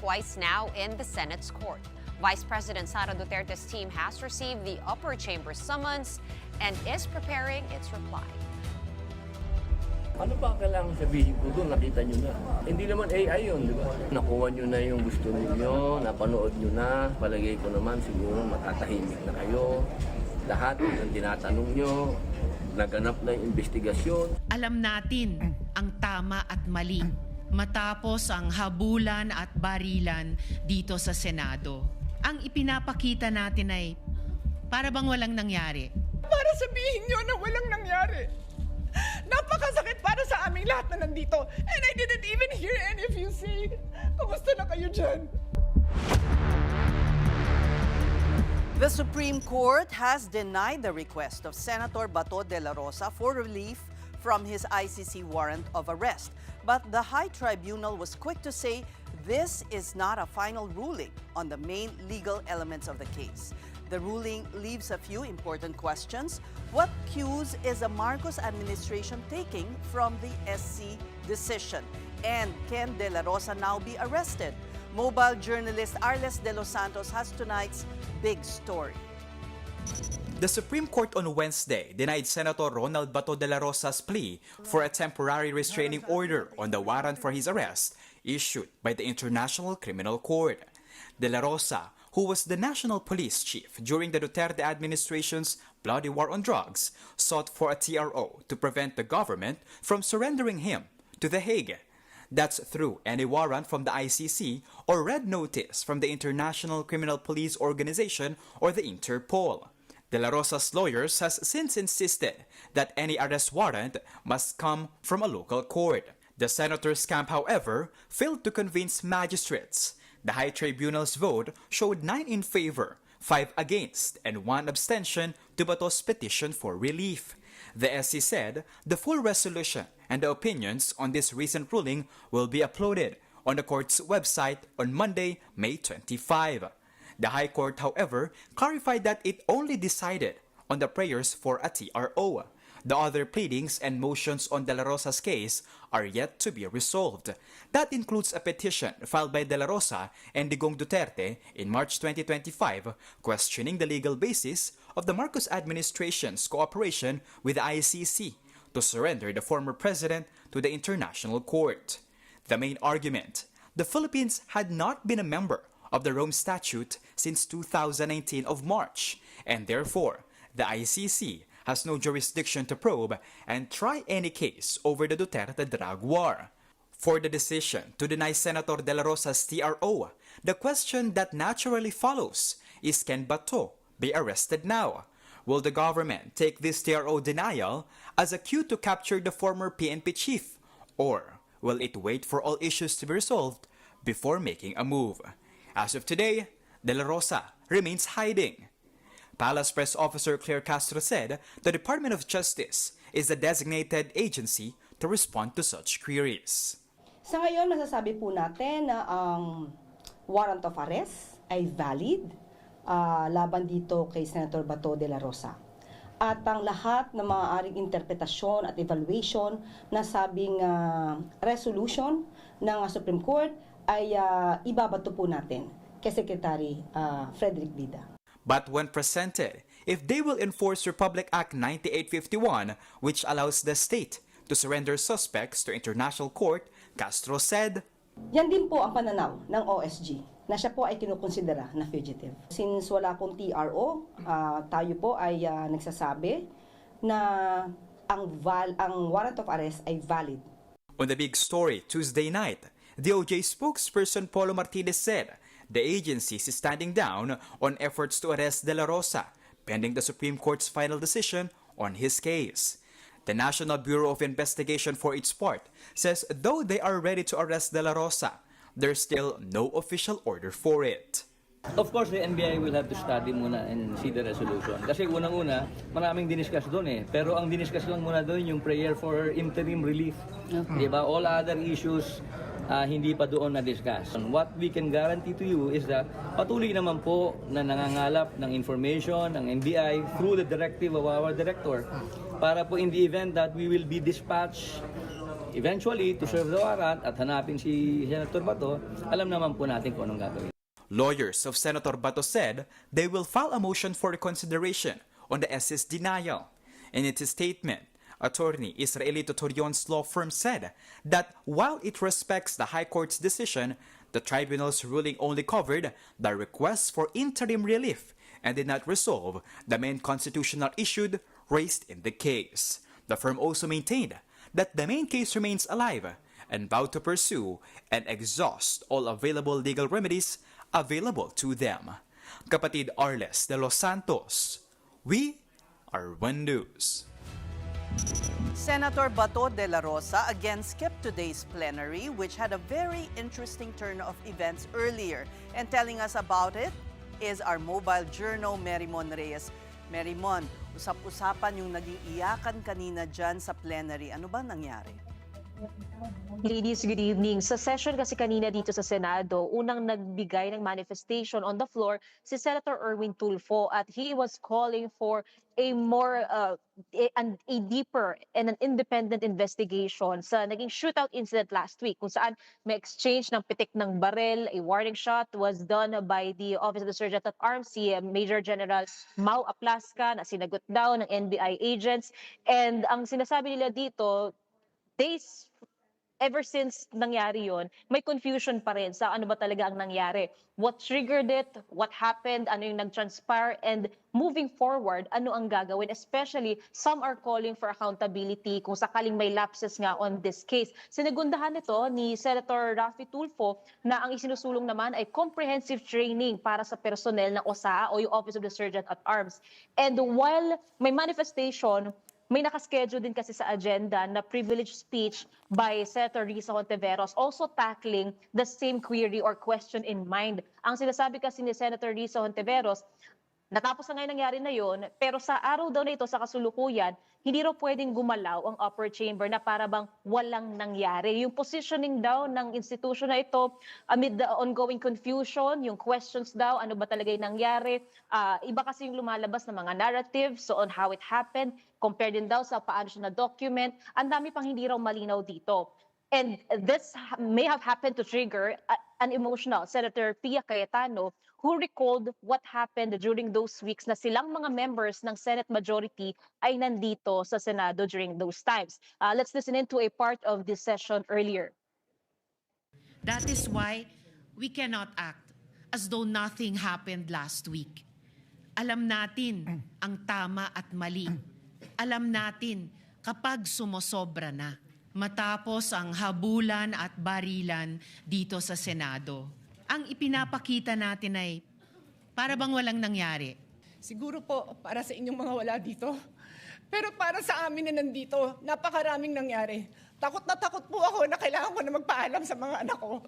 twice now in the Senate's court. Vice President Sara Duterte's team has received the upper chamber's summons and is preparing its reply. Ano pa kailangan sabihin ko doon? Nakita nyo na. Hindi naman AI yun, di ba? Nakuha nyo na yung gusto ninyo, napanood nyo na. Palagay ko naman siguro matatahimik na kayo. Lahat ng tinatanong nyo, naganap na yung investigasyon. Alam natin ang tama at mali matapos ang habulan at barilan dito sa Senado. Ang ipinapakita natin ay para bang walang nangyari. Para sabihin nyo na walang nangyari. Napakasakit para sa aming lahat na nandito. And I didn't even hear any of you say, kamusta na kayo dyan? The Supreme Court has denied the request of Senator Bato de la Rosa for relief from his ICC warrant of arrest. But the High Tribunal was quick to say this is not a final ruling on the main legal elements of the case. The ruling leaves a few important questions. What cues is the Marcos administration taking from the SC decision? And can De La Rosa now be arrested? Mobile journalist Arles De Los Santos has tonight's big story. The Supreme Court on Wednesday denied Senator Ronald Bato de la Rosa's plea for a temporary restraining order on the warrant for his arrest issued by the International Criminal Court. De la Rosa, who was the national police chief during the Duterte administration's bloody war on drugs, sought for a TRO to prevent the government from surrendering him to The Hague. That's through any warrant from the ICC or red notice from the International Criminal Police Organization or the Interpol. De La Rosa's lawyers has since insisted that any arrest warrant must come from a local court. The senator's camp, however, failed to convince magistrates. The High Tribunal's vote showed 9 in favor, 5 against, and 1 abstention to Bato's petition for relief. The SC said the full resolution and the opinions on this recent ruling will be uploaded on the court's website on Monday, May 25. The High Court, however, clarified that it only decided on the prayers for a TRO. The other pleadings and motions on De La Rosa's case are yet to be resolved. That includes a petition filed by De La Rosa and Digong Duterte in March 2025 questioning the legal basis of the Marcos administration's cooperation with the ICC to surrender the former president to the International Court. The main argument: the Philippines had not been a member of the Rome Statute since 2019 of March, and therefore the ICC has no jurisdiction to probe and try any case over the Duterte drug war. For the decision to deny Senator De La Rosa's TRO, the question that naturally follows is, can Bato be arrested now? Will the government take this TRO denial as a cue to capture the former PNP chief? Or will it wait for all issues to be resolved before making a move? As of today, De La Rosa remains hiding. Palace Press Officer Claire Castro said the Department of Justice is the designated agency to respond to such queries. Sa ngayon, masasabi po natin na ang warrant of arrest ay valid laban dito kay Senator Bato de la Rosa. At ang lahat ng maaaring interpretasyon at evaluation na sabing resolution ng Supreme Court ay ibabato po natin kay Secretary Frederick Bida. But when presented, if they will enforce Republic Act 9851, which allows the state to surrender suspects to international court, Castro said, Yan din po ang pananaw ng OSG na siya po ay kinukonsidera na fugitive. Since wala pong TRO, tayo po ay nagsasabi na ang warrant of arrest ay valid. On the Big Story Tuesday night, DOJ spokesperson Polo Martinez said the agency is standing down on efforts to arrest De La Rosa, pending the Supreme Court's final decision on his case. The National Bureau of Investigation, for its part, says though they are ready to arrest De La Rosa, there's still no official order for it. Of course, the NBI will have to study muna and see the resolution. Kasi unang-una, maraming diniscuss doon eh. Pero ang diniscuss lang muna doon yung prayer for interim relief. Okay. Diba? All other issues, hindi pa doon na-discuss. What we can guarantee to you is that patuloy naman po na nangangalap ng information ng NBI through the directive of our director para po in the event that we will be dispatched Eventually, to serve the warrant at hanapin si Senator Bato, alam naman po natin kung anong gagawin. Lawyers of Senator Bato said they will file a motion for reconsideration on the SC's denial. In its statement, attorney Israelito Torion's law firm said that while it respects the High Court's decision, the tribunal's ruling only covered the request for interim relief and did not resolve the main constitutional issue raised in the case. The firm also maintained that the main case remains alive and vowed to pursue and exhaust all available legal remedies available to them. Kapatid Arles de los Santos, we are One News. Senator Bato de la Rosa again skipped today's plenary, which had a very interesting turn of events earlier. And telling us about it is our mobile journal, Merimon Reyes. Merimon, usap-usapan yung naging iyakan kanina dyan sa plenary. Ano ba nangyari? Ladies, good evening. Sa session kasi kanina dito sa Senado, unang nagbigay ng manifestation on the floor si Senator Erwin Tulfo at he was calling for a more a deeper and an independent investigation sa naging shootout incident last week kung saan may exchange ng pitik ng barel, a warning shot was done by the Office of the Sergeant at Arms, si Major General Mau Aplasca na sinagot daw ng NBI agents. And ang sinasabi nila dito, days ever since nangyari yon, may confusion pa rin sa ano ba talaga ang nangyari. What triggered it, what happened, ano yung nag-transpire, and moving forward, ano ang gagawin? Especially, some are calling for accountability kung sakaling may lapses nga on this case. Sinagundahan ito ni Senator Raffy Tulfo na ang isinusulong naman ay comprehensive training para sa personnel ng OSA o yung Office of the Sergeant at Arms. And while may manifestation, may nakaschedule din kasi sa agenda na privileged speech by Senator Risa Hontiveros also tackling the same query or question in mind. Ang sinasabi kasi ni Senator Risa Hontiveros, natapos na ngayon nangyari na yon, pero sa araw daw na ito sa kasulukuyan, hindi raw pwedeng gumalaw ang upper chamber na para bang walang nangyari. Yung positioning daw ng institution na ito amid the ongoing confusion, yung questions daw, ano ba talaga yung nangyari, iba kasi yung lumalabas na mga narratives so on how it happened, compare din daw sa paano siya na-document, ang dami pang hindi raw malinaw dito. And this may have happened to trigger an emotional Senator Pia Cayetano who recalled what happened during those weeks na silang mga members ng Senate majority ay nandito sa Senado during those times. Let's listen into a part of this session earlier. That is why we cannot act as though nothing happened last week. Alam natin ang tama at mali. Alam natin kapag sumosobra na. Matapos ang habulan at barilan dito sa Senado, ang ipinapakita natin ay para bang walang nangyari. Siguro po para sa inyong mga wala dito. Pero para sa amin na nandito, napakaraming nangyari. Takot na takot po ako na kailangan ko na magpaalam sa mga anak ko.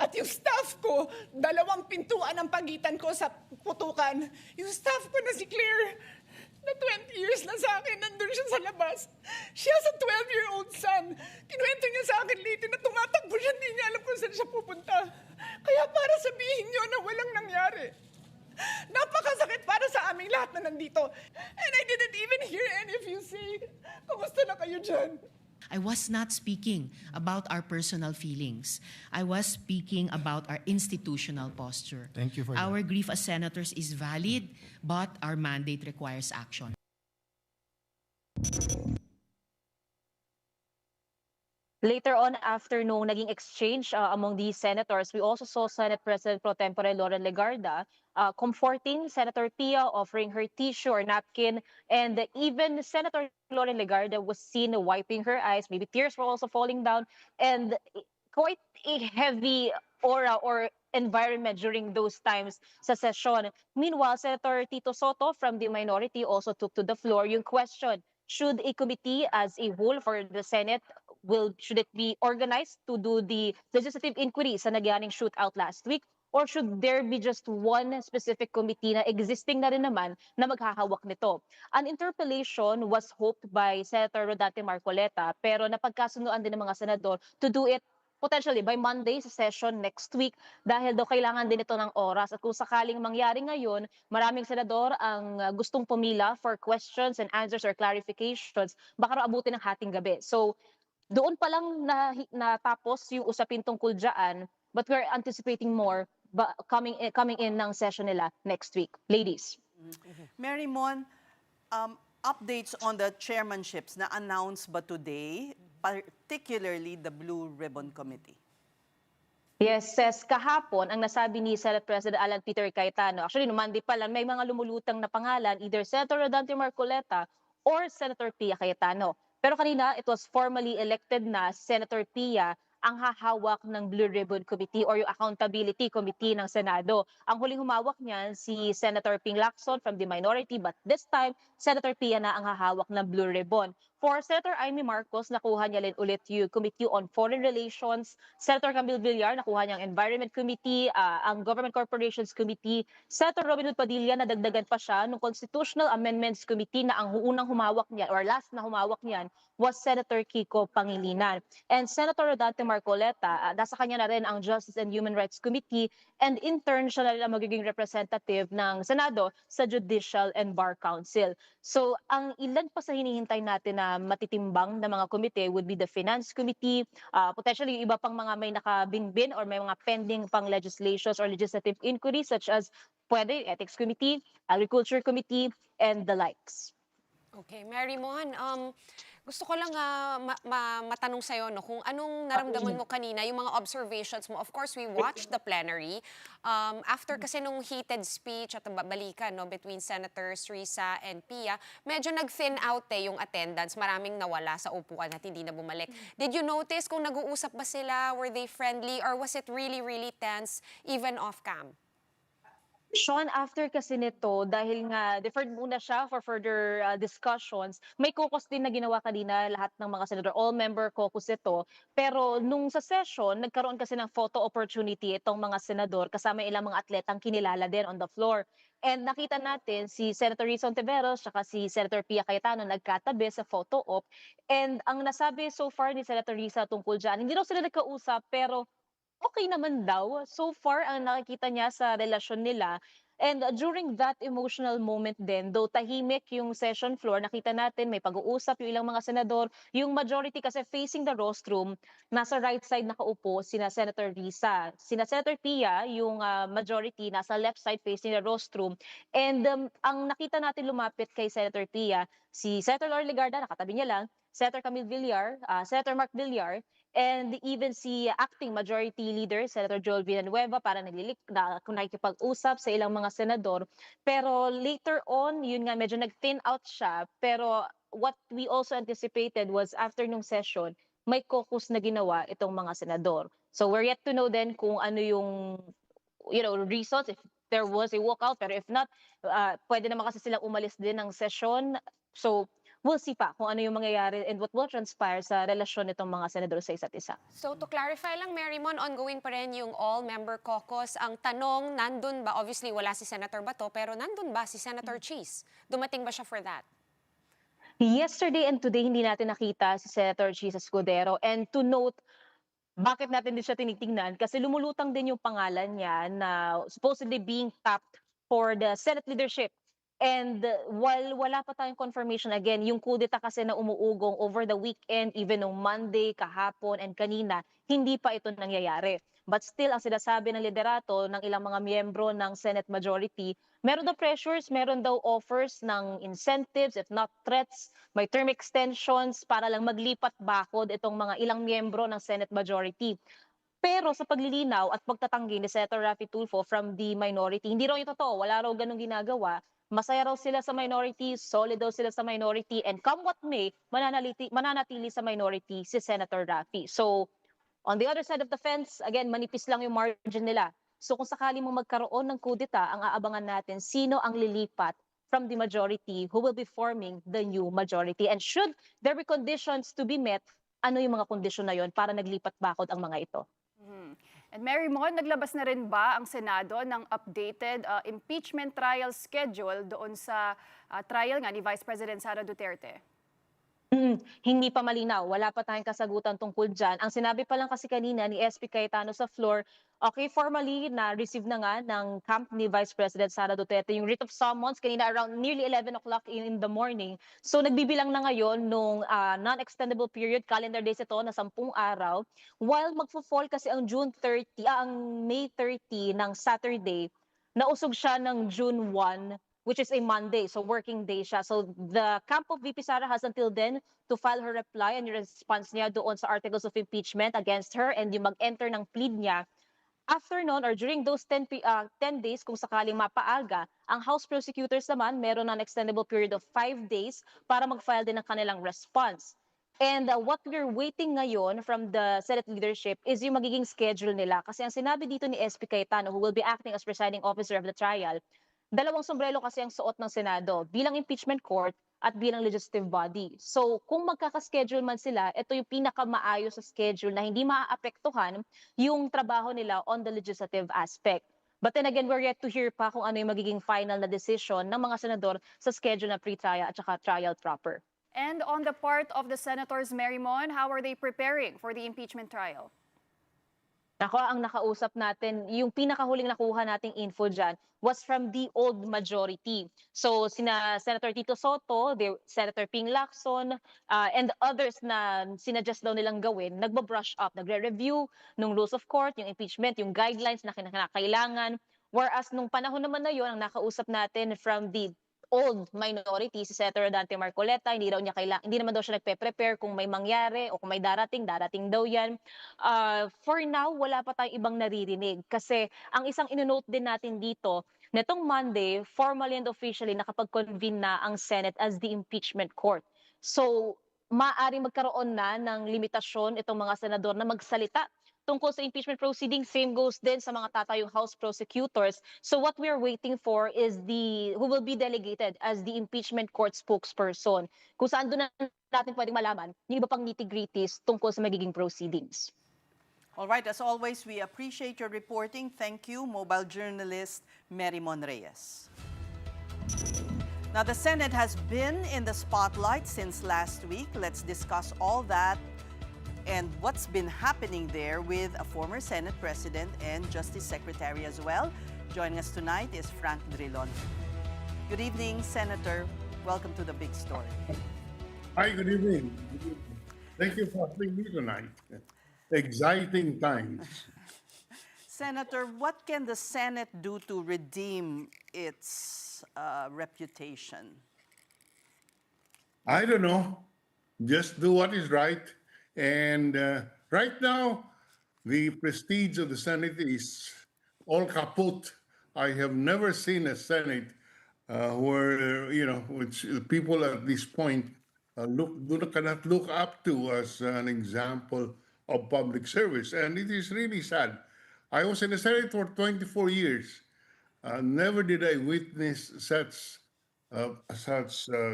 At yung staff ko, 2 pintuan ang pagitan ko sa putukan. Yung staff ko na si Claire, na 20 years na sa akin, nandun siya sa labas. She has a 12-year-old son. Kinuwento niya sa akin lately na tumatakbo siya, hindi niya alam kung saan siya pupunta. Kaya para sabihin niyo na walang nangyari. Napakasakit para sa aming lahat na nandito. And I didn't even hear any of you say, kumusta na kayo dyan? I was not speaking about our personal feelings. I was speaking about our institutional posture. Thank you for Our grief as senators is valid, but our mandate requires action. Later on, after nung naging exchange among these senators, we also saw Senate President Pro Tempore Loren Legarda comforting Senator Pia, offering her tissue or napkin, and even Senator Loren Legarda was seen wiping her eyes. Maybe tears were also falling down, and quite a heavy aura or environment during those times sa session. Meanwhile, Senator Tito Soto from the minority also took to the floor yung question, should a committee as a whole for the Senate, should it be organized to do the legislative inquiry sa nangyaring shootout last week? Or should there be just one specific committee na existing na rin naman na maghahawak nito? An interpellation was hoped by Senator Rodante Marcoleta pero napagkasunuan din ng mga senador to do it potentially by Monday sa session next week dahil daw kailangan din ito ng oras. At kung sakaling mangyari ngayon, maraming senador ang gustong pumila for questions and answers or clarifications, baka raw abutin ng hating gabi. So doon pa lang natapos yung usapin tungkol diyan, but we're anticipating more coming in ng session nila next week. Ladies. Mary Mon, updates on the chairmanships na announced ba today, particularly the Blue Ribbon Committee? Yes, Ses, kahapon ang nasabi ni Senate President Alan Peter Cayetano, actually no Monday pa lang, may mga lumulutang na pangalan, either Senator Rodante Marcoleta or Senator Pia Cayetano. Pero kanina, it was formally elected na Senator Pia ang hahawak ng Blue Ribbon Committee or yung Accountability Committee ng Senado. Ang huling humawak niyan si Senator Ping Lacson from the minority, but this time, Senator Pia na ang hahawak ng Blue Ribbon. For Senator Amy Marcos, nakuha niya rin ulit yung Committee on Foreign Relations. Senator Camille Villar, nakuha niya ang Environment Committee, ang Government Corporations Committee. Senator Robin Hood Padilla, nadagdagan pa siya ng Constitutional Amendments Committee na ang unang humawak niya or last na humawak niyan was Senator Kiko Pangilinan. And Senator Rodante Marcoleta, nasa kanya na rin ang Justice and Human Rights Committee, and in turn siya na rin ang magiging representative ng Senado sa Judicial and Bar Council. So ang ilan pa sa hinihintay natin na matitimbang na mga komite would be the Finance Committee, potentially yung iba pang mga may nakabinbin or may mga pending pang legislations or legislative inquiries such as pwede Ethics Committee, Agriculture Committee, and the likes. Okay, Mary Mon, gusto ko lang matanong sa'yo no, kung anong naramdaman mo kanina, yung mga observations mo. Of course, we watched the plenary. After kasi nung heated speech at balikan no, between Senators Risa and Pia, medyo nag-thin out yung attendance. Maraming nawala sa upuan at hindi na bumalik. Did you notice kung nag-uusap ba sila? Were they friendly? Or was it really, really tense even off-cam? Sean, after kasi nito, dahil nga deferred muna siya for further discussions, may caucus din na ginawa kanina lahat ng mga senador, all-member caucus ito. Pero nung sa session, nagkaroon kasi ng photo opportunity itong mga senador kasama ilang mga atletang kinilala din on the floor. And nakita natin si Senator Risa Ontiveros at si Senator Pia Cayetano nagkatabi sa photo op. And ang nasabi so far ni Senator Risa tungkol dyan, hindi daw sila nagkausap pero okay naman daw. So far, ang nakikita niya sa relasyon nila. And during that emotional moment din, though tahimik yung session floor, nakita natin may pag-uusap yung ilang mga senador. Yung majority kasi facing the rostrum, nasa right side nakaupo sina Senator Risa. Sina Senator Pia, yung majority, nasa left side facing the rostrum. And ang nakita natin lumapit kay Senator Pia, si Senator Lori Legarda, nakatabi niya lang, Senator Camille Villar, Senator Mark Villar, and even si acting majority leader, Senator Joel Villanueva, para nakikipag-usap sa ilang mga senador. Pero later on, yun nga, medyo nag-thin out siya. Pero what we also anticipated was after nung session, may caucus na ginawa itong mga senador. So we're yet to know then kung ano yung results, if there was a walkout. Pero if not, pwede naman kasi silang umalis din ng session. So we'll see pa kung ano yung mangyayari and what will transpire sa relasyon nitong mga senador sa isa't isa. So to clarify lang, Mary Mon, ongoing pa rin yung all-member caucus. Ang tanong, nandun ba, obviously wala si Senator Bato, pero nandun ba si Senator Cheese? Dumating ba siya for that? Yesterday and today, hindi natin nakita si Senator Cheese Escudero. And to note, bakit natin din siya tinitingnan? Kasi lumulutang din yung pangalan niya na supposedly being tapped for the Senate leadership. And while wala pa tayong confirmation again, yung kudeta kasi na umuugong over the weekend, even on Monday, kahapon, and kanina, hindi pa ito nangyayari. But still, ang sinasabi ng liderato ng ilang mga miyembro ng Senate majority, meron daw pressures, meron daw offers ng incentives, if not threats, may term extensions para lang maglipat bakod itong mga ilang miyembro ng Senate majority. Pero sa paglilinaw at pagtatanggi ni Senator Raffy Tulfo from the minority, hindi raw ito totoo, wala raw ganung ginagawa. Masaya raw sila sa minority, solid daw sila sa minority, and come what may, mananatili sa minority si Senator Raffy. So, on the other side of the fence, again, manipis lang yung margin nila. So kung sakali mong magkaroon ng kudeta, ang aabangan natin, sino ang lilipat from the majority who will be forming the new majority. And should there be conditions to be met, ano yung mga kondisyon na yon para naglipat bakod ang mga ito? And Mary Mon, naglabas na rin ba ang Senado ng updated impeachment trial schedule doon sa trial nga ni Vice President Sara Duterte? Hindi pa malinaw, wala pa tayong kasagutan tungkol diyan. Ang sinabi pa lang kasi kanina ni SP Cayetano sa floor, okay, formally na-receive na nga ng camp ni Vice President Sara Duterte yung writ of summons kanina around nearly 11 o'clock in the morning. So nagbibilang na ngayon nung non-extendable period, calendar days ito na 10 araw, while magfo-fall kasi ang ang May 30 ng Saturday, nausog siya ng June 1, which is a Monday, so working day siya. So the camp of VP Sara has until then to file her reply and yung response niya doon sa articles of impeachment against her and yung mag-enter ng plea niya. After noon or during those 10 days, kung sakaling mapaaga, ang House prosecutors naman meron ng extendable period of 5 days para mag-file din ng kanilang response. And what we're waiting ngayon from the Senate leadership is yung magiging schedule nila. Kasi ang sinabi dito ni SP Cayetano, who will be acting as presiding officer of the trial, dalawang sombrero kasi ang suot ng Senado bilang impeachment court at bilang legislative body. So kung magkakaschedule man sila, ito yung pinakamaayos sa schedule na hindi maaapektuhan yung trabaho nila on the legislative aspect. But then again, we're yet to hear pa kung ano yung magiging final na decision ng mga senador sa schedule na pre-trial at saka trial proper. And on the part of the senators, Mary Mon, how are they preparing for the impeachment trial? Ako, ang nakausap natin, yung pinakahuling nakuha nating info dyan was from the old majority. So, sina Senator Tito Soto, Senator Ping Lacson, and others na sinadjust daw nilang gawin, nagba-brush up, nagre-review ng rules of court, yung impeachment, yung guidelines na kinakailangan. Whereas, nung panahon naman na yun, ang nakausap natin from the old minority, si Senator Dante Marcoleta, hindi naman daw siya nagpe-prepare kung may mangyari o kung may darating daw yan. For now, wala pa tayong ibang naririnig kasi ang isang inonote din natin dito, netong Monday, formally and officially nakapag-convene na ang Senate as the impeachment court. So, maaaring magkaroon na ng limitasyon itong mga senador na magsalita tungkol sa impeachment proceedings. Same goes din sa mga tatayong House prosecutors. So what we're waiting for is who will be delegated as the impeachment court spokesperson. Kung saan doon na natin pwedeng malaman yung iba pang nitty-gritties tungkol sa magiging proceedings. All right, as always, we appreciate your reporting. Thank you, mobile journalist Mary Mon Reyes. Now, the Senate has been in the spotlight since last week. Let's discuss all that and what's been happening there with a former Senate President and Justice Secretary as well. Joining us tonight is Frank Drilon. Good evening, Senator. Welcome to the Big Story. Hi, good evening. Thank you for having me tonight. Exciting times. Senator, what can the Senate do to redeem its reputation? I don't know. Just do what is right. And right now, the prestige of the Senate is all kaput. I have never seen a Senate where, which people at this point cannot look up to as an example of public service. And it is really sad. I was in the Senate for 24 years. Never did I witness such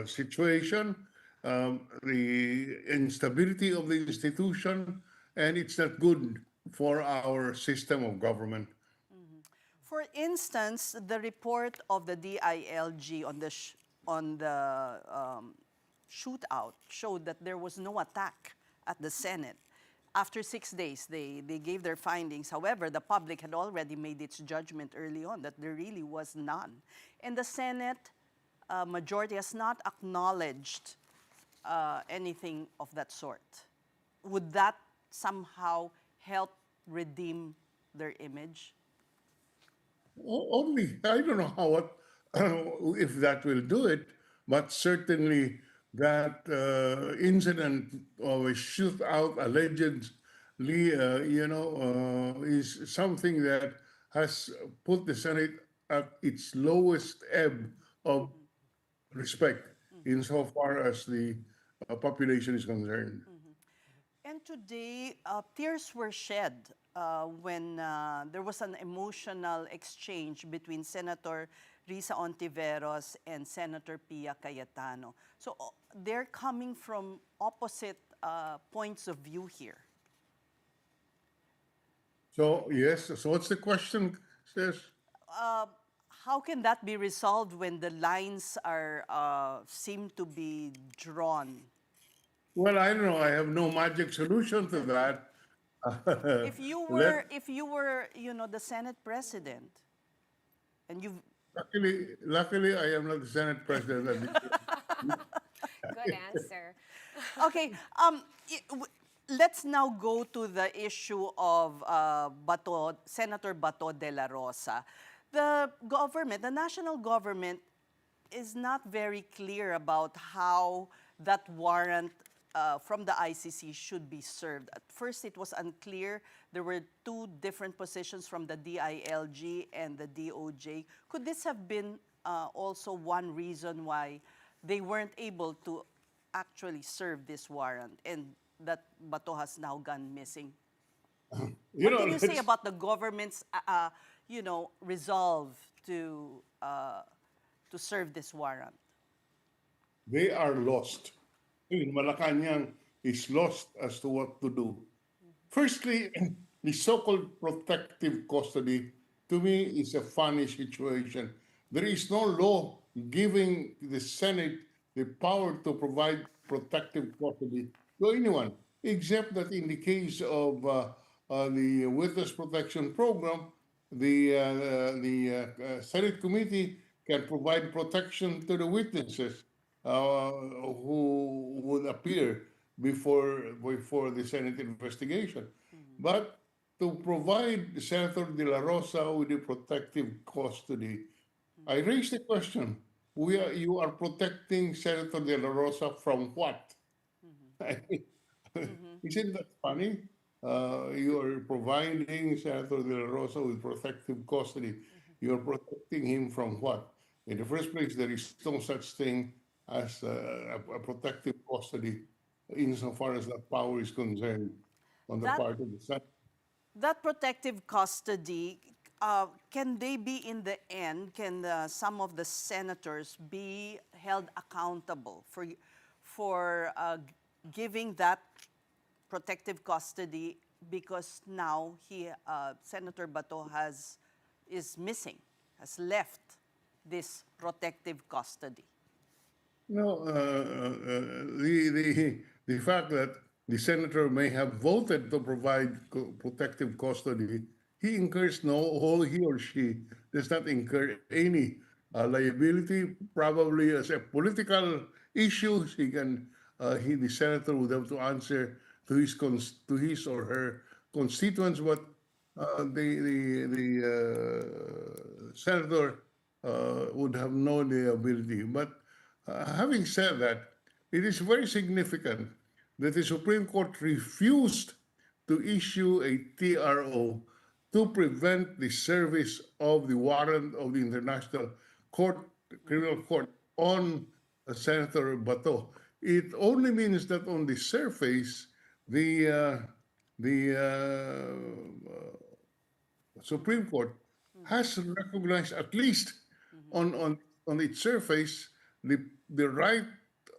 situation. The instability of the institution, and it's not good for our system of government. For instance, the report of the DILG on the shootout showed that there was no attack at the Senate. After 6 days, they gave their findings. However, the public had already made its judgment early on that there really was none. And the Senate majority has not acknowledged anything of that sort. Would that somehow help redeem their image? Only, I don't know if that will do it, but certainly that incident of a shootout allegedly, is something that has put the Senate at its lowest ebb of respect insofar as the population is concerned. And today, tears were shed when there was an emotional exchange between Senator Risa Ontiveros and Senator Pia Cayetano. So they're coming from opposite points of view here. So, yes, so what's the question, sis? How can that be resolved when the lines are seem to be drawn Well, I don't know. I have no magic solution to that. Let If you were, you know, the Senate president, and you've luckily, I am not the Senate president. Good answer. okay, let's now go to the issue of Senator Bato de la Rosa. The government, the national government, is not very clear about how that warrant from the ICC should be served. At first, it was unclear. There were two different positions from the DILG and the DOJ. Could this have been also one reason why they weren't able to actually serve this warrant and that Bato has now gone missing? You What know, can you say about the government's, you know, resolve to serve this warrant? they are lost. Malacanang is lost as to what to do. Firstly, the so-called protective custody, to me, is a funny situation. There is no law giving the Senate the power to provide protective custody to anyone, except that in the case of the Witness Protection Program, the Senate committee can provide protection to the witnesses who would appear before the Senate investigation. But to provide Senator De La Rosa with the protective custody, I raised the question: you are protecting Senator De La Rosa from what? Isn't that funny? You are providing Senator De La Rosa with protective custody. You are protecting him from what? In the first place, there is no such thing as a protective custody insofar as that power is concerned on the That part of the Senate. that protective custody, can they be in the end? Can some of the senators be held accountable for giving that protective custody because now Senator Bato is missing, has left this protective custody? No, the fact that the senator may have voted to provide protective custody, he or she does not incur any liability. Probably as a political issue, the senator would have to answer to to his or her constituents, but the senator would have no liability. But having said that, it is very significant that the Supreme Court refused to issue a TRO to prevent the service of the warrant of the International Criminal Court on Senator Bato. It only means that on the surface, the Supreme Court has recognized, at least on its surface, the right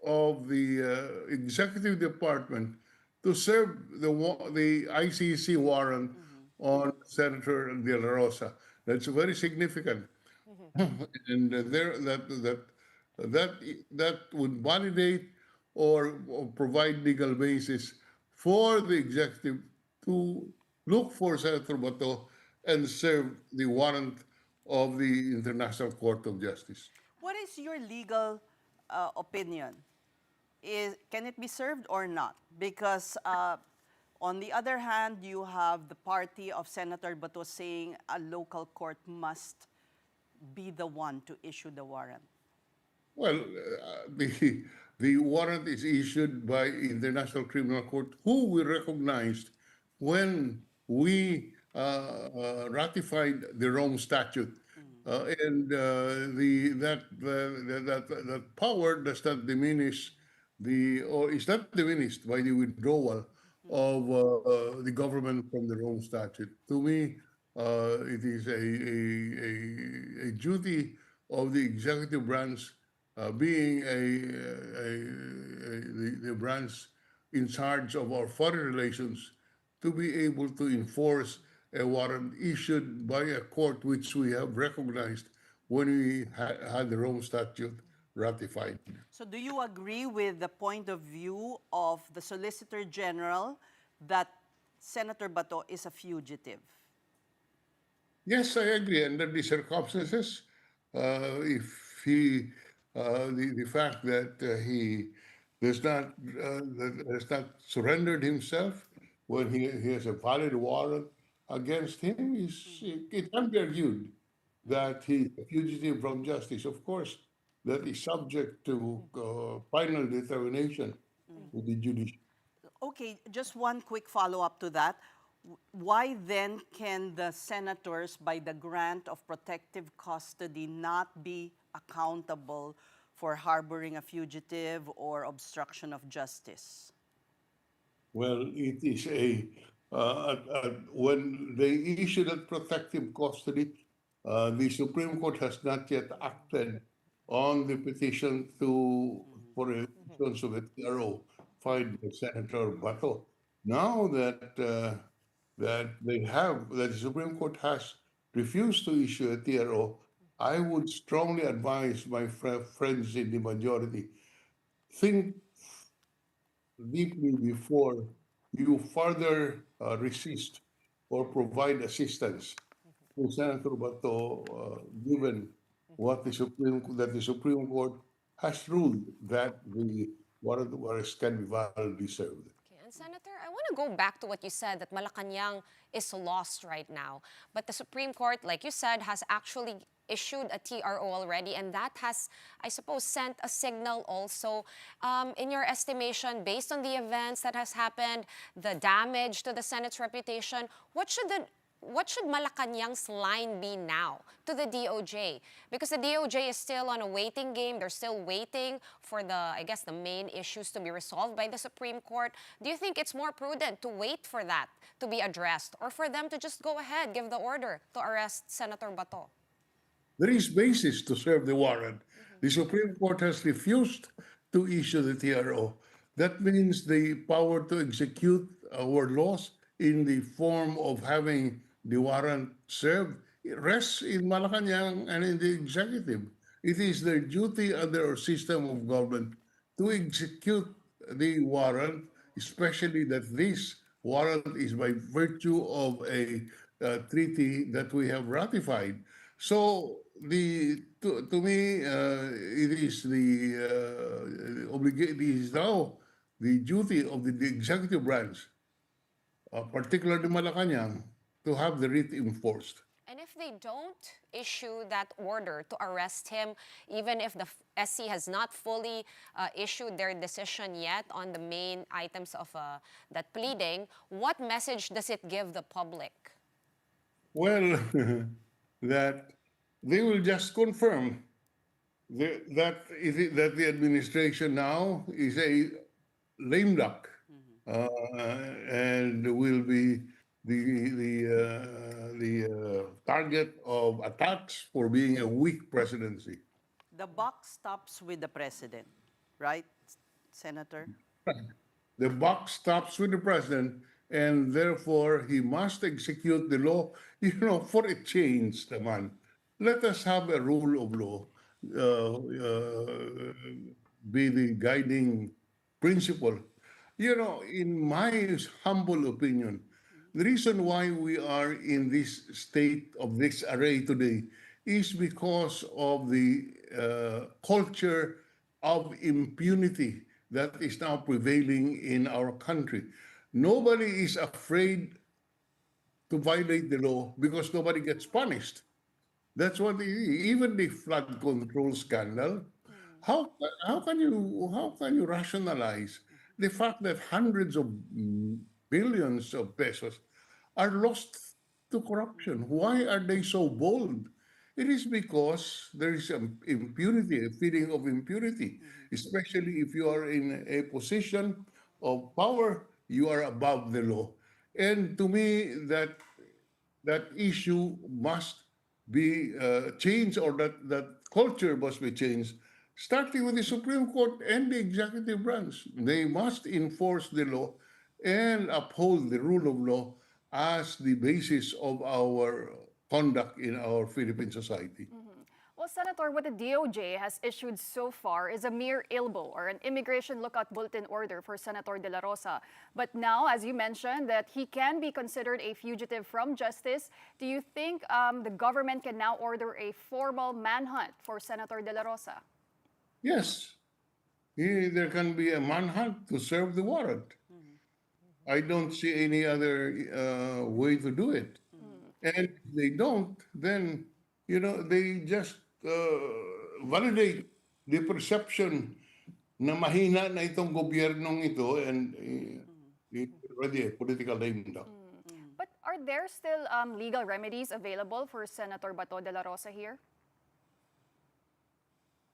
of the executive department to serve the ICC warrant on Senator De La Rosa. That's very significant, and that would validate or provide legal basis for the executive to look for Senator Bato and serve the warrant of the International Court of Justice. What is your legal opinion? Can it be served or not? Because on the other hand, you have the party of Senator Bato saying a local court must be the one to issue the warrant. Well, the warrant is issued by International Criminal Court, who we recognized when we ratified the Rome Statute, and that power does not diminish or is not diminished by the withdrawal of the government from the Rome Statute. To me, it is a duty of the executive branch, being the branch in charge of our foreign relations, to be able to enforce a warrant issued by a court which we have recognized when we had the Rome Statute ratified. So do you agree with the point of view of the Solicitor General that Senator Bato is a fugitive? Yes, I agree. Under the circumstances, if he, the fact that he has not surrendered himself when he has a valid warrant against him, it can be argued that he's a fugitive from justice. Of course, that is subject to final determination with the judiciary. Okay, just one quick follow-up to that. Why then can the senators, by the grant of protective custody, not be accountable for harboring a fugitive or obstruction of justice? Well, it is when they issued that protective custody, the Supreme Court has not yet acted on the petition for a issuance of a TRO filed by Senator Bato. Now that the Supreme Court has refused to issue a TRO, I would strongly advise my friends in the majority, think deeply before you further resist or provide assistance to Senator Bato, given what the Supreme Court has ruled that the warrant of arrest can be validly served. Okay, and Senator, I want to go back to what you said that Malacanang is lost right now. But the Supreme Court, like you said, has actually issued a TRO already, and that has, I suppose, sent a signal also. In your estimation, based on the events that has happened, the damage to the Senate's reputation, what should Malacanang's line be now to the DOJ? Because the DOJ is still on a waiting game. They're still waiting for the main issues to be resolved by the Supreme Court. Do you think it's more prudent to wait for that to be addressed, or for them to just go ahead, give the order to arrest Senator Bato? There is basis to serve the warrant. The Supreme Court has refused to issue the TRO. That means the power to execute our laws in the form of having the warrant served rests in Malacanang and in the executive. It is their duty under our system of government to execute the warrant, especially that this warrant is by virtue of a treaty that we have ratified. So to me, it is it is now the duty of the executive branch, particularly Malacanang, to have the writ enforced. And if they don't issue that order to arrest him, even if the SC has not fully issued their decision yet on the main items of that pleading, what message does it give the public? Well, that they will just confirm that the administration now is a lame duck, and will be the target of attacks for being a weak presidency. The buck stops with the president, right, Senator? The buck stops with the president, and therefore he must execute the law. You know, for a change, naman, let us have a rule of law be the guiding principle. You know, in my humble opinion, the reason why we are in this state of disarray today is because of the culture of impunity that is now prevailing in our country. Nobody is afraid to violate the law because nobody gets punished. That's what even the flood control scandal. How can you rationalize the fact that hundreds of billions of pesos are lost to corruption? Why are they so bold? It is because there is impunity, a feeling of impunity, especially if you are in a position of power, you are above the law. And to me, that issue must be changed, or that culture must be changed, starting with the Supreme Court and the executive branch. They must enforce the law and uphold the rule of law as the basis of our conduct in our Philippine society. Well, Well, Senator, what the DOJ has issued so far is a mere ILBO, or an Immigration Lookout Bulletin Order for Senator De La Rosa. But now, as you mentioned, that he can be considered a fugitive from justice, do you think the government can now order a formal manhunt for Senator De La Rosa? Yes, there can be a manhunt to serve the warrant. I don't see any other way to do it. And if they don't, then, they just validate the perception na mahina na itong gobyernong ito and it's already a political lame duck. But are there still legal remedies available for Senator Bato de la Rosa here?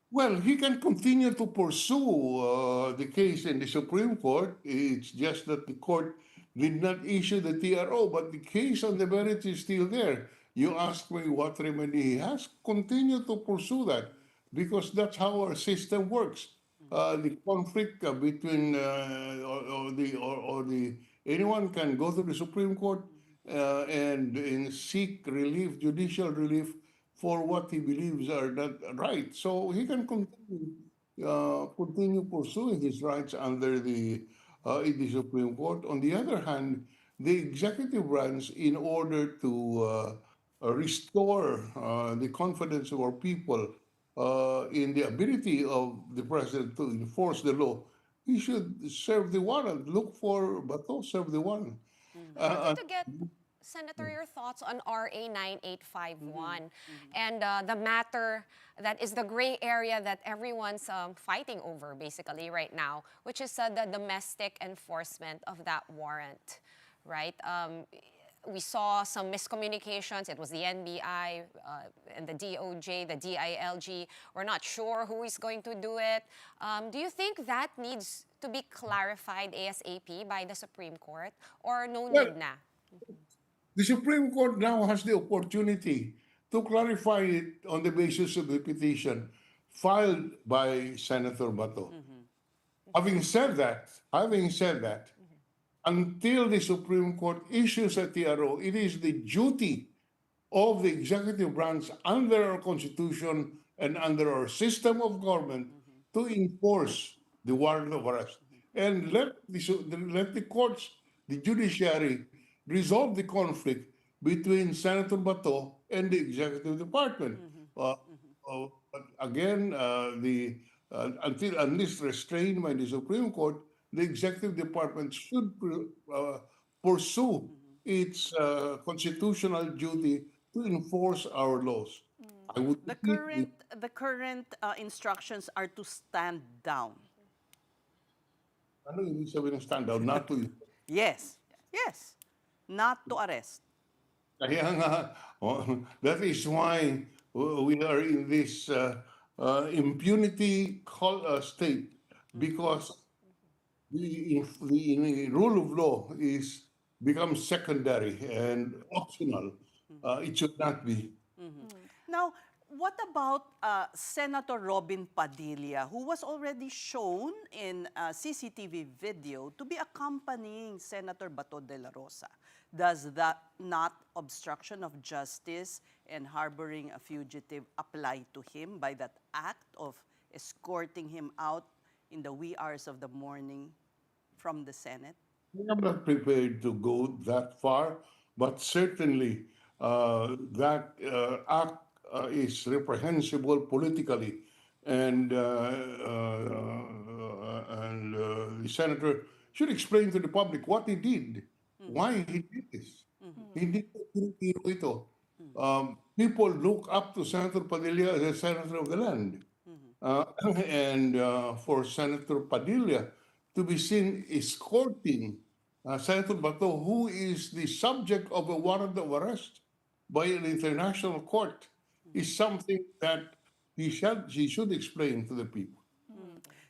Well, he can continue to pursue the case in the Supreme Court. It's just that the court did not issue the TRO, but the case on the merits is still there. You ask me what remedy he has, continue to pursue that because that's how our system works. The conflict between or the anyone can go to the Supreme Court and seek relief, judicial relief for what he believes are not right. So he can continue pursuing his rights under in the Supreme Court. On the other hand, the executive branch, in order to restore the confidence of our people in the ability of the president to enforce the law, he should serve the warrant. Look for Bato, serve the warrant. I wanted to get, Senator, your thoughts on RA 9851 and the matter that is the gray area that everyone's fighting over basically right now, which is the domestic enforcement of that warrant, right? We saw some miscommunications. It was the NBI and the DOJ, the DILG. We're not sure who is going to do it. Do you think that needs to be clarified ASAP by the Supreme Court or no need na? The Supreme Court now has the opportunity to clarify it on the basis of the petition filed by Senator Bato. Having said that, until the Supreme Court issues a TRO, it is the duty of the executive branch under our Constitution and under our system of government to enforce the warrant of arrest. And let the courts, the judiciary, resolve the conflict between Senator Bato and the executive department. But again, unless restrained by the Supreme Court, the executive department should pursue its constitutional duty to enforce our laws. I would The current instructions are to stand down. Ano ibig sabihin ng stand down? Not to. Yes, not to arrest. Kaya nga, that is why we are in this impunity state because the rule of law becomes secondary and optional. It should not be. Now, what about Senator Robin Padilla, who was already shown in CCTV video to be accompanying Senator Bato de la Rosa? Does that not obstruction of justice and harboring a fugitive apply to him by that act of escorting him out in the wee hours of the morning from the Senate? I'm not prepared to go that far, but certainly that act is reprehensible politically, and the senator should explain to the public what he did, why he did this. Hindi ito. People look up to Senator Padilla as a senator of the land. And for Senator Padilla to be seen escorting Senator Bato, who is the subject of a warrant of arrest by an international court, is something that he should explain to the people.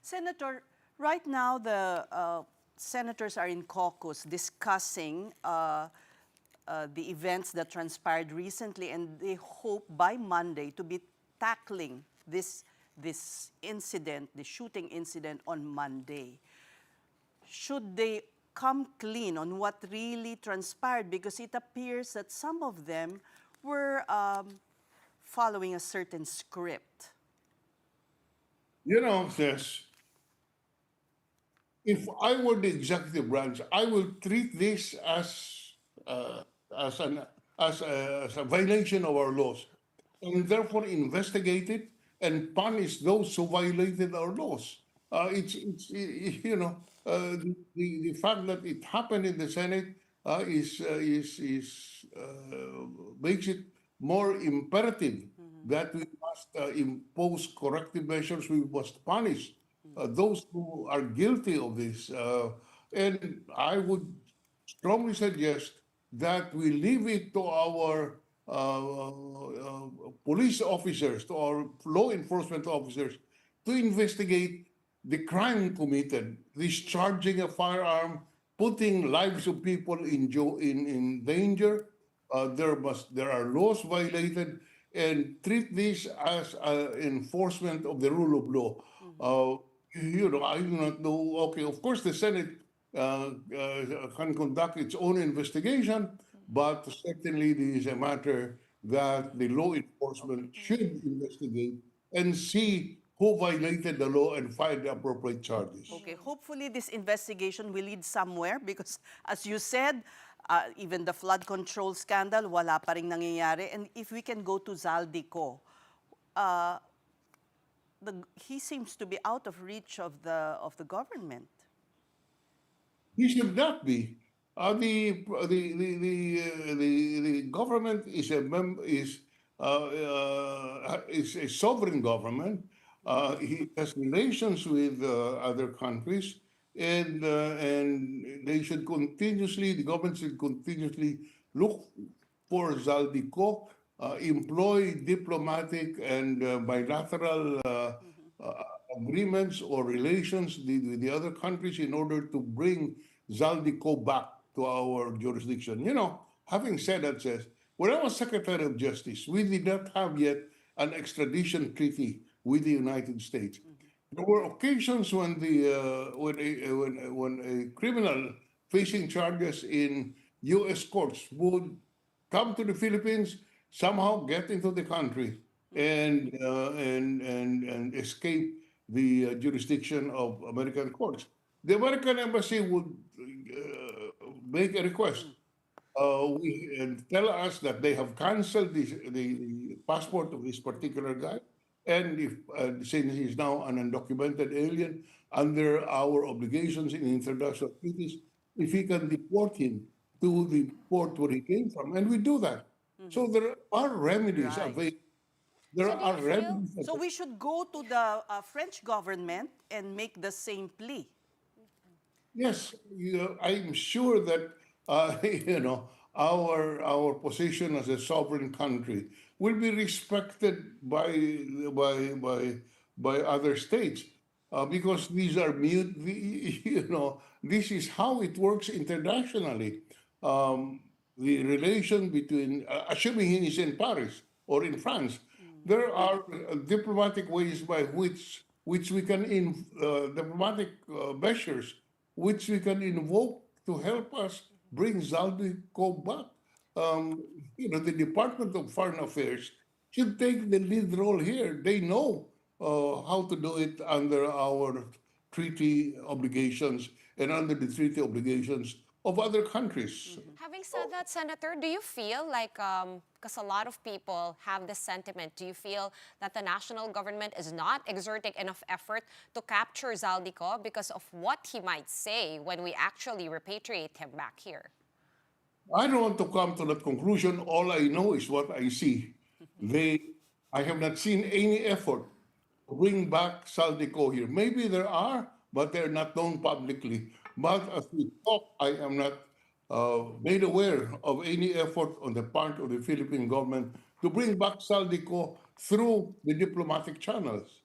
Senator, right now the senators are in caucus discussing the events that transpired recently, and they hope by Monday to be tackling this incident, the shooting incident on Monday. Should they come clean on what really transpired? Because it appears that some of them were following a certain script? You know, sis, if I were the executive branch, I will treat this uh, as an as a violation of our laws, and therefore investigate it and punish those who violated our laws. You know, the fact that it happened in the Senate makes it more imperative that we must impose corrective measures. We must punish those who are guilty of this. And I would strongly suggest that we leave it to our police officers, to our law enforcement officers, to investigate the crime committed, discharging a firearm, putting lives of people in danger. There are laws violated, and treat this as enforcement of the rule of law. You know, I do not know. Okay, of course, the Senate can conduct its own investigation, but certainly this is a matter that the law enforcement should investigate and see who violated the law and file the appropriate charges. Okay, hopefully this investigation will lead somewhere because as you said, even the flood control scandal, wala pa ring nangyayari. And if we can go to Zaldico, he seems to be out of reach of the government. He should not be. The government is a sovereign government. He has relations with other countries, and they should continuously. The government should continuously look for Zaldico, employ diplomatic and bilateral agreements or relations with the other countries in order to bring Zaldico back to our jurisdiction. You know, having said that, says when I was Secretary of Justice, we did not have yet an extradition treaty with the United States. There were occasions when when a criminal facing charges in U.S. courts would come to the Philippines, somehow get into the country, and escape the jurisdiction of American courts. The American embassy would make a request and tell us that they have canceled the passport of this particular guy, and if since he is now an undocumented alien, under our obligations in international treaties, if he can deport him to the port where he came from, and we do that. So there are remedies Right. available. There So do are you feel- remedies. So we should go to the French government and make the same plea. Yes, I'm sure that you know our position as a sovereign country will be respected by other states because these are mute. You know, this is how it works internationally. The relation between, assuming he is in Paris or in France, there are diplomatic ways by which we can diplomatic measures which we can invoke to help us bring Zaldico back. You know, the Department of Foreign Affairs should take the lead role here. They know how to do it under our treaty obligations and under the treaty obligations of other countries. Having said that, Senator, do you feel like, because a lot of people have this sentiment, do you feel that the national government is not exerting enough effort to capture Zaldico because of what he might say when we actually repatriate him back here? I don't want to come to that conclusion. All I know is what I see. I have not seen any effort to bring back Zaldico here. Maybe there are, but they're not known publicly. But as we talk, I am not made aware of any effort on the part of the Philippine government to bring back Zaldico through the diplomatic channels.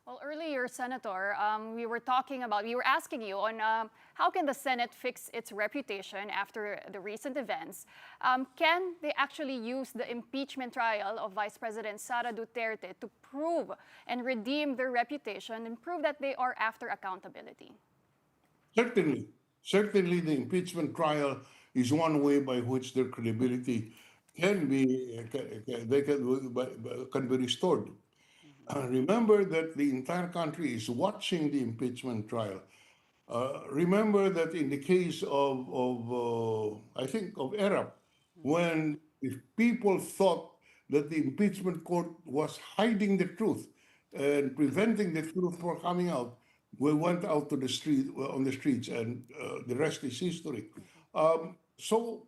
Well, earlier, Senator, we were asking you on how can the Senate fix its reputation after the recent events? Can they actually use the impeachment trial of Vice President Sara Duterte to prove and redeem their reputation and prove that they are after accountability? Certainly, the impeachment trial is one way by which their credibility can be can be restored. Remember that the entire country is watching the impeachment trial. Remember that in the case of I think of Arab, when if people thought that the impeachment court was hiding the truth and preventing the truth from coming out, we went out to the street on the streets, and the rest is history. So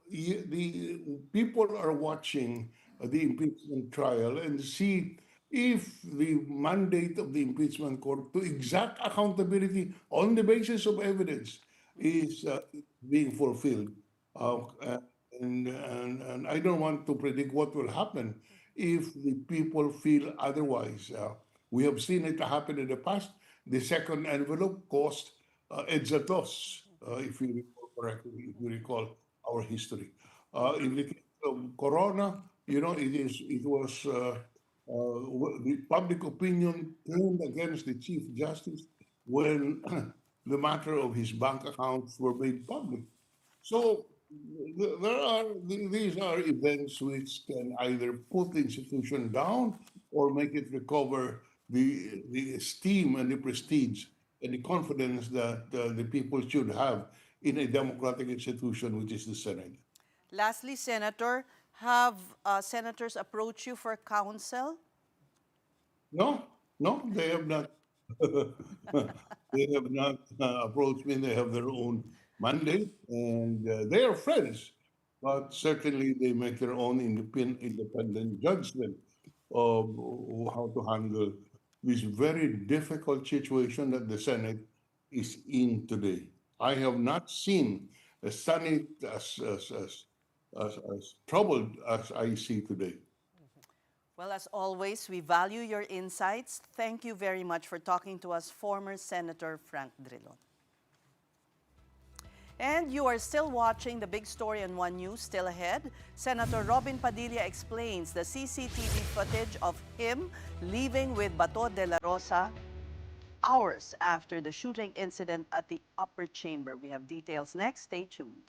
the people are watching the impeachment trial and see if the mandate of the impeachment court to exact accountability on the basis of evidence is being fulfilled. Uh, uh, and I don't want to predict what will happen if the people feel otherwise. We have seen it happen in the past. The second envelope cost Edzatos, if you recall correctly, if you recall our history. In the case of Corona, it was the public opinion turned against the Chief Justice when the matter of his bank accounts were made public. So these are events which can either put the institution down or make it recover the esteem and the prestige and the confidence that the people should have in a democratic institution, which is the Senate. Lastly, Senator, have senators approached you for counsel? No, no, they have not. They have not approached me. They have their own mandate, and they are friends. But certainly, they make their own independent judgment of how to handle this very difficult situation that the Senate is in today. I have not seen the Senate as troubled as I see today. Well, as always, we value your insights. Thank you very much for talking to us, former Senator Frank Drilon. And you are still watching the big story on One News. Still ahead, Senator Robin Padilla explains the CCTV footage of him leaving with Bato de la Rosa hours after the shooting incident at the upper chamber. We have details next. Stay tuned.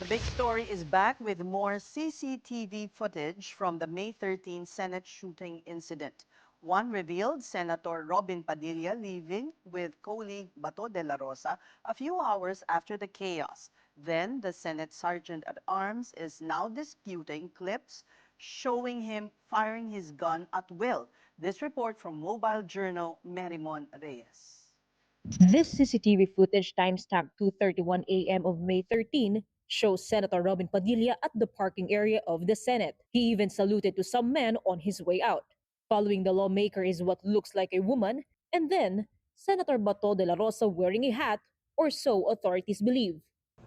The big story is back with more CCTV footage from the May 13 Senate shooting incident. One revealed Senator Robin Padilla leaving with colleague Bato de la Rosa a few hours after the chaos. Then the Senate Sergeant at Arms is now disputing clips showing him firing his gun at will. This report from Mobile Journal Merimon Reyes. This CCTV footage timestamp 2:31 a.m. of May 13 shows Senator Robin Padilla at the parking area of the Senate. He even saluted to some men on his way out. Following the lawmaker is what looks like a woman, and then Senator Bato de la Rosa wearing a hat, or so authorities believe.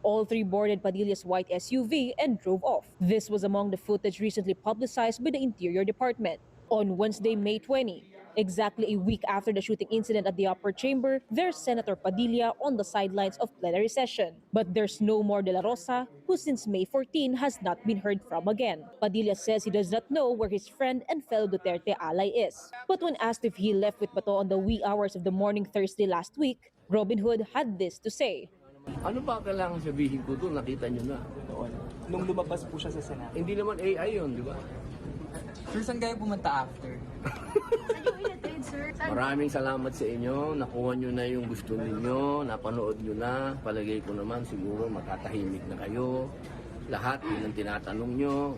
All three boarded Padilla's white SUV and drove off. This was among the footage recently publicized by the Interior Department. On Wednesday, May 20, exactly a week after the shooting incident at the upper chamber, there's Senator Padilla on the sidelines of plenary session. But there's no more De La Rosa, who since May 14 has not been heard from again. Padilla says he does not know where his friend and fellow Duterte ally is. But when asked if he left with Bato on the wee hours of the morning Thursday last week, Robin Hood had this to say. Ano ba kailangan sabihin ko doon? Nakita nyo na. Nung lumabas po siya sa Senado. Hindi naman AI yun, di ba? Sir, saan kayo pumunta after? Maraming salamat sa inyo. Nakuha nyo na yung gusto ninyo. Napanood nyo na. Palagay ko naman siguro makatahimik na kayo. Lahat yun ang tinatanong nyo.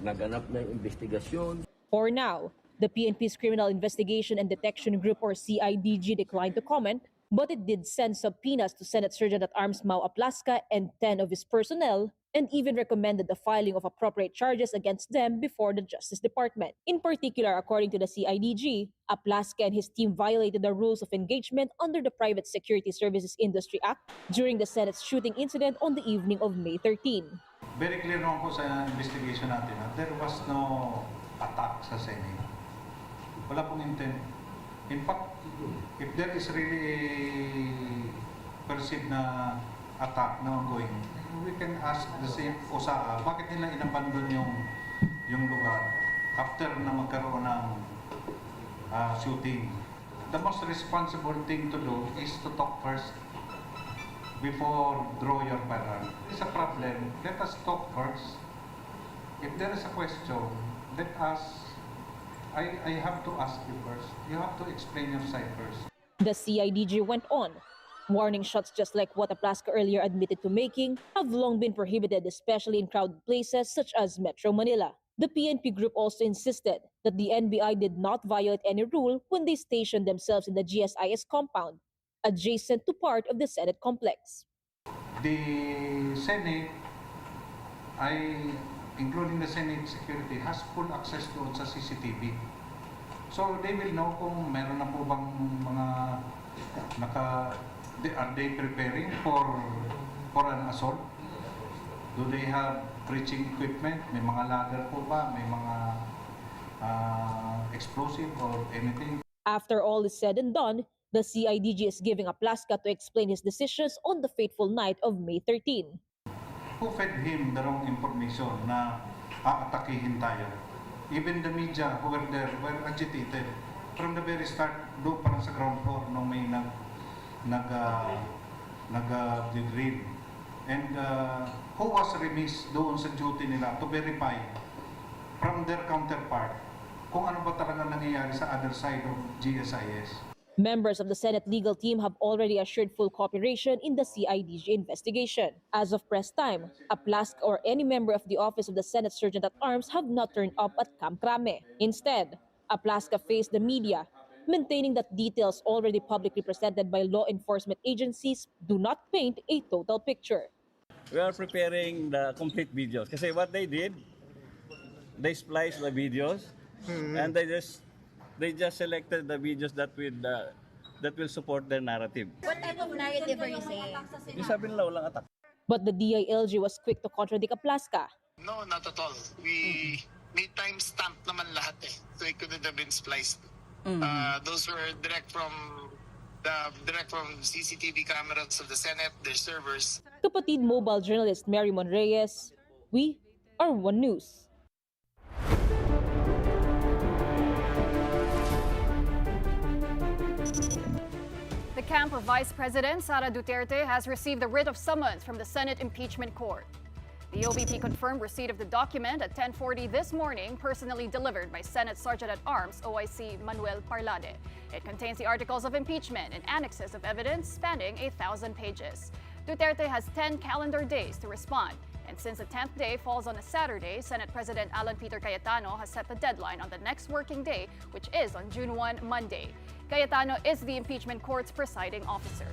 Naganap na yung investigasyon. For now, the PNP's Criminal Investigation and Detection Group or CIDG declined to comment, but it did send subpoenas to Senate Sergeant at Arms Mau Aplaska and 10 of his personnel, and even recommended the filing of appropriate charges against them before the Justice Department. In particular, according to the CIDG, Aplaska and his team violated the rules of engagement under the Private Security Services Industry Act during the Senate's shooting incident on the evening of May 13. Very clear naman po sa investigation natin na there was no attack sa Senate. Wala pong intent. In fact, if there is really a perceived na attack na ongoing, we can ask the same OSAA, bakit nila inabandon yung lugar after na magkaroon ng shooting. The most responsible thing to do is to talk first before draw your firearm. If it's a problem, let us talk first. If there is a question, let us I have to ask you first. You have to explain your side first. The CIDG went on. Warning shots just like what Aplaska earlier admitted to making have long been prohibited, especially in crowded places such as Metro Manila. The PNP group also insisted that the NBI did not violate any rule when they stationed themselves in the GSIS compound, adjacent to part of the Senate complex. The Senate, including the Senate security, has full access doon sa CCTV. So they will know kung meron na po bang mga are they preparing for an assault? Do they have breaching equipment? May mga ladder po ba? May mga explosive or anything? After all is said and done, the CIDG is giving Aplaska to explain his decisions on the fateful night of May 13. Who fed him the wrong information na aatakihin tayo? Even the media who were there were agitated. From the very start, doon parang sa ground floor nung may nag-drill. And who was remiss doon sa duty nila to verify from their counterpart kung ano ba talaga nangyayari sa other side of GSIS. Members of the Senate legal team have already assured full cooperation in the CIDG investigation. As of press time, Aplaska or any member of the Office of the Senate Sergeant at Arms have not turned up at Camp Crame. Instead, Aplaska faced the media, maintaining that details already publicly presented by law enforcement agencies do not paint a total picture. We are preparing the complete videos. Kasi what they did, they spliced the videos and they just selected the videos that will support their narrative. What type of narrative are you saying? Yung sabi nila walang attack. But the DILG was quick to contradict Aplaska. No, not at all. We may timestamp naman lahat eh. So it couldn't have been spliced. Those were direct from CCTV cameras of the Senate, their servers. Kapatid mobile journalist Merimon Reyes, we are One News. The camp of Vice President Sara Duterte has received a writ of summons from the Senate Impeachment Court. The OVP confirmed receipt of the document at 10:40 this morning, personally delivered by Senate Sergeant-at-Arms OIC Manuel Parlade. It contains the articles of impeachment and annexes of evidence spanning 1,000 pages. Duterte has 10 calendar days to respond. And since the 10th day falls on a Saturday, Senate President Alan Peter Cayetano has set the deadline on the next working day, which is on June 1, Monday. Cayetano is the impeachment court's presiding officer.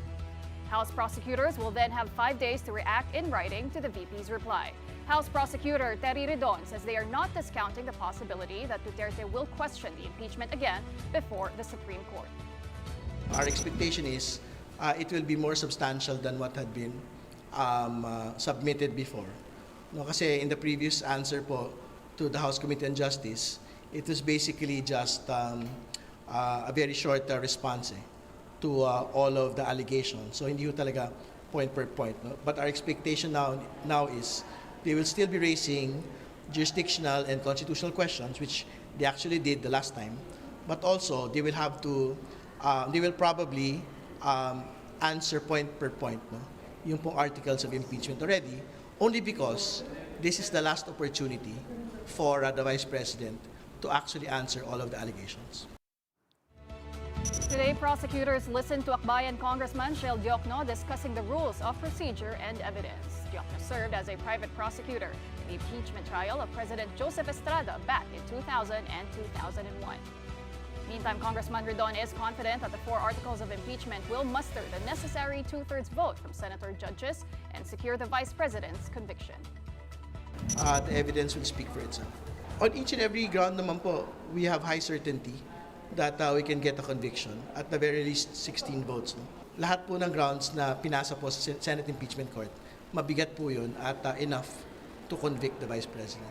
House prosecutors will then have 5 days to react in writing to the VP's reply. House Prosecutor Terry Ridon says they are not discounting the possibility that Duterte will question the impeachment again before the Supreme Court. Our expectation is it will be more substantial than what had been submitted before. No, kasi in the previous answer po to the House Committee on Justice, it was basically just a very short response to all of the allegations. So hindi ho talaga point per point. No? But our expectation now is they will still be raising jurisdictional and constitutional questions, which they actually did the last time. But also they will have to, they will probably answer point per point, no? Yung pong articles of impeachment already, only because this is the last opportunity for the Vice President to actually answer all of the allegations. Today, prosecutors listened to Akbayan Congressman Shel Diokno discussing the rules of procedure and evidence. Diokno served as a private prosecutor in the impeachment trial of President Joseph Estrada back in 2000 and 2001. Meantime, Congressman Ridon is confident that the 4 articles of impeachment will muster the necessary 2/3 vote from senator judges and secure the Vice President's conviction. The evidence will speak for itself. On each and every ground naman po, we have high certainty that we can get a conviction, at the very least 16 votes. No? Lahat po ng grounds na pinasa po sa Senate Impeachment Court, mabigat po yun at enough to convict the Vice President.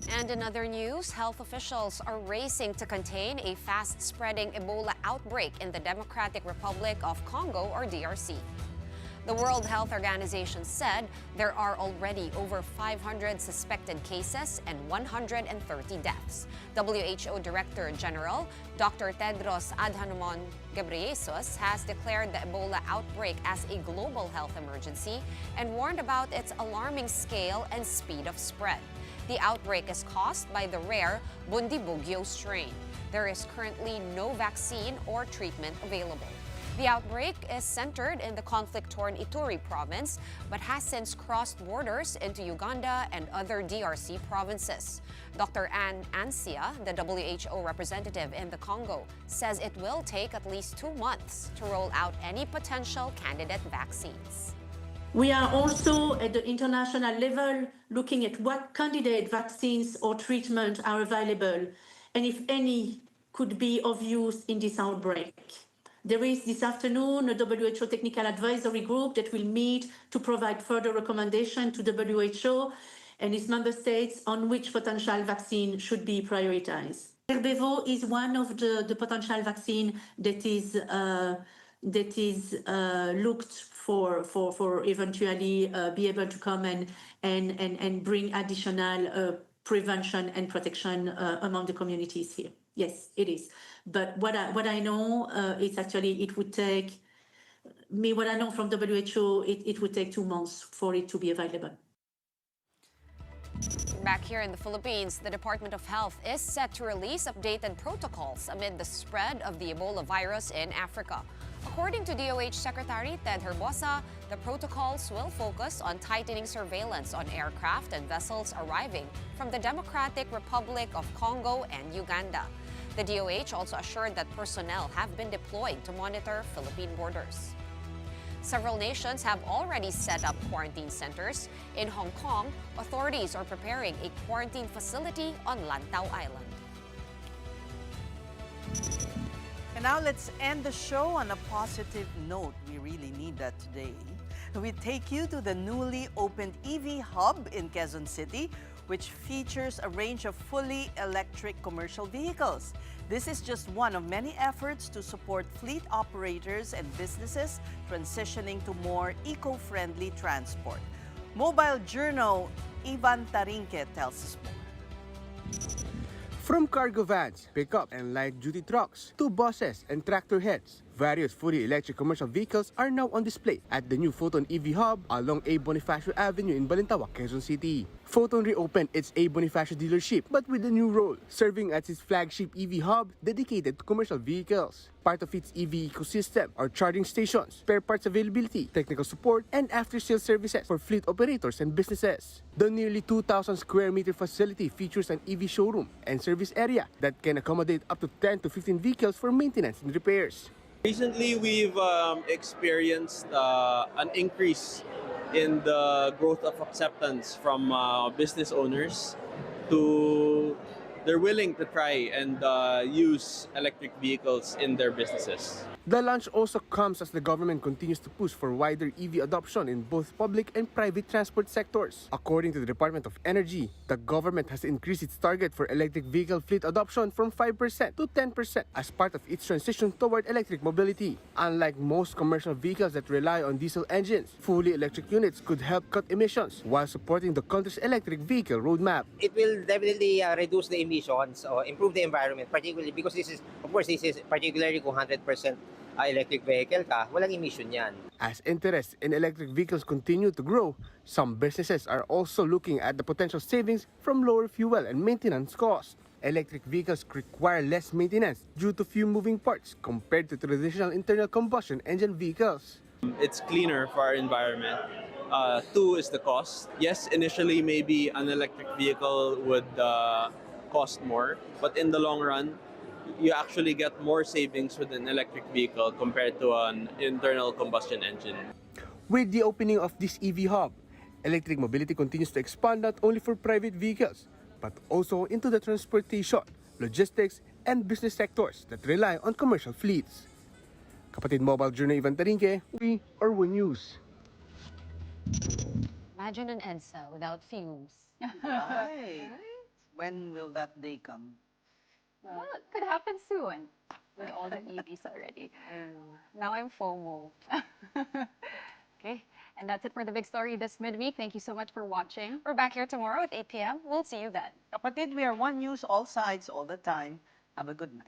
And in other news, health officials are racing to contain a fast-spreading Ebola outbreak in the Democratic Republic of Congo, or DRC. The World Health Organization said there are already over 500 suspected cases and 130 deaths. WHO Director General Dr. Tedros Adhanom Ghebreyesus has declared the Ebola outbreak as a global health emergency and warned about its alarming scale and speed of spread. The outbreak is caused by the rare Bundibugyo strain. There is currently no vaccine or treatment available. The outbreak is centered in the conflict-torn Ituri province, but has since crossed borders into Uganda and other DRC provinces. Dr. Ann Ansia, the WHO representative in the Congo, says it will take at least 2 months to roll out any potential candidate vaccines. We are also at the international level looking at what candidate vaccines or treatment are available and if any could be of use in this outbreak. There is this afternoon a WHO technical advisory group that will meet to provide further recommendation to WHO and its member states on which potential vaccine should be prioritized. Erbevo is one of the potential vaccine that is looked for eventually be able to come and bring additional prevention and protection among the communities here. Yes, it is. But what I know is actually it would take me. What I know from WHO, it would take 2 months for it to be available. Back here in the Philippines, the Department of Health is set to release updated protocols amid the spread of the Ebola virus in Africa. According to DOH Secretary Ted Herbosa, the protocols will focus on tightening surveillance on aircraft and vessels arriving from the Democratic Republic of Congo and Uganda. The DOH also assured that personnel have been deployed to monitor Philippine borders. Several nations have already set up quarantine centers. In Hong Kong, authorities are preparing a quarantine facility on Lantau Island. And now let's end the show on a positive note. We really need that today. We take you to the newly opened EV hub in Quezon City, which features a range of fully electric commercial vehicles. This is just one of many efforts to support fleet operators and businesses transitioning to more eco-friendly transport. Mobile Journal Ivan Tarinque tells us more. From cargo vans, pickups, and light-duty trucks to buses and tractor heads, various fully electric commercial vehicles are now on display at the new Photon EV Hub along A. Bonifacio Avenue in Balintawak, Quezon City. Photon reopened its A. Bonifacio dealership but with a new role, serving as its flagship EV hub dedicated to commercial vehicles. Part of its EV ecosystem are charging stations, spare parts availability, technical support, and after-sales services for fleet operators and businesses. The nearly 2,000 square meter facility features an EV showroom and service area that can accommodate up to 10 to 15 vehicles for maintenance and repairs. Recently, we've experienced an increase in the growth of acceptance from business owners to they're willing to try and use electric vehicles in their businesses. The launch also comes as the government continues to push for wider EV adoption in both public and private transport sectors. According to the Department of Energy, the government has increased its target for electric vehicle fleet adoption from 5% to 10% as part of its transition toward electric mobility. Unlike most commercial vehicles that rely on diesel engines, fully electric units could help cut emissions while supporting the country's electric vehicle roadmap. It will definitely reduce the emissions or improve the environment, particularly because this is particularly kung 100% electric vehicle ka, walang emission yan. As interest in electric vehicles continue to grow, some businesses are also looking at the potential savings from lower fuel and maintenance costs. Electric vehicles require less maintenance due to few moving parts compared to traditional internal combustion engine vehicles. It's cleaner for our environment. Two is the cost. Yes, initially maybe an electric vehicle would cost more, but in the long run, you actually get more savings with an electric vehicle compared to an internal combustion engine. With the opening of this EV hub, electric mobility continues to expand not only for private vehicles, but also into the transportation, logistics, and business sectors that rely on commercial fleets. Kapatid Mobile Journal Ivan Tarinque, We are One News. Imagine an EDSA without fumes. Right. When will that day come? Well, it could happen soon with all the EVs already. Now I'm FOMO. Okay, and that's it for the big story this midweek. Thank you so much for watching. We're back here tomorrow at 8 p.m. We'll see you then. Kapatid, we are One News, all sides, all the time. Have a good night.